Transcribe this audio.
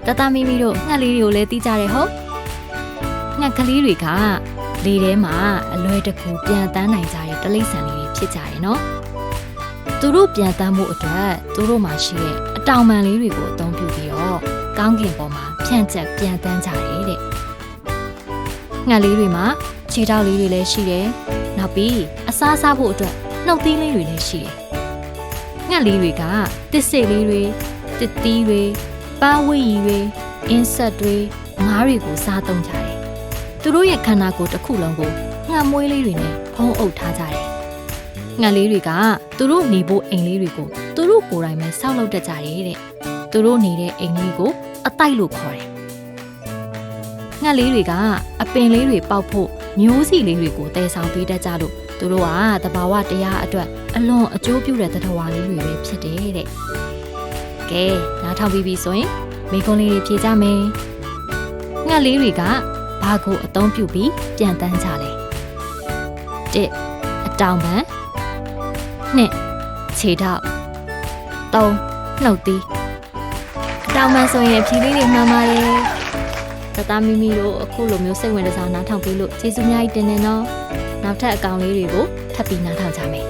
တတမီမီတို့ငှက်လေးတွေကိုလည်းတီးကြတယ်ဟုတ်ငှက်ကလေးတွေကလေထဲမှာအလွယ်တကူပြန်တန်းနိုင်ကြတဲ့တိရစ္ဆာန်လေးတွေဖြစ်ကြတယ်နော်သူတို့ပြန်တန်းမှုအတွက်သူတို့မှာရှိတဲ့အတောင်ပံလေးတွေကိုအသုံးပြုပြီးတော့ကောင်းကင်ပေါ်မှာဖြန့်ကျက်ပြန်တန်းကြတယ်တဲ့ငှက်လေးတွေမှာခြေထောက်လေးတွေလည်းရှိတယ်နောက်ပြီးအစားစားဖို့အတွက်နှုတ်သီးလေးတွေလည်းရှိတယ်ငှက်လေးတွေကတစ်စိတ်လေးတွေတစ်သီးတွေပန်းဝီရီတွေအင်းဆက်တွေငါးတွေကိုစားသုံးကြတယ်သူတို့ရဲ့ခန္ဓာကိုယ်တစ်ခုလုံးကိုငှက်မွေးလေးတွေနဲ့ဖုံးအုပ်ထားကြတယ်ငှက်လေးတွေကသူတို့နေဖို့အိမ်လေးတွေကိုသူတို့ကိုယ်တိုင်ပဲဆောက်လုပ်တတ်ကြတယ်တဲ့သူတို့နေတဲ့အိမ်လေးကိုအတိုက်လို့ခေါ်တယ်ငှက်လေးတွေကအပင်လေးတွေပေါက်ဖို့မျိုးစီလေးတွေကိုတည်ဆောင်ပေးတတ်ကြလို့သူတို့ကတဘာဝတရားအတွက်အလွန်အကျိုးပြုတဲ့သတ္တဝါလေးတွေပဲဖြစ်တယ်တဲ့ကဲနားထောင်ပြီးပြီဆိုရင်မိကုံးလေးတွေဖြေကြမယ်ငှက်လေးတွေကဘာကိုအသုံးပြုပြီးပြန်တန်းကြလဲ1အတောင်ပံ2ခြေထောက်3နှုတ်သီးအတောင်ပံဆိုရင်အဖြေလေးတွေမှန်ပါတယ်တတမီမီတို့အခုလိုမျိုးစိတ်ဝင်စားနားထောင်ပြီးလို့ကျေးဇူးများကြီးတင်နေနော်နောက်ထပ်အကောင်လေးတွေကိုထပ်ပြီးနားထောင်ကြမယ်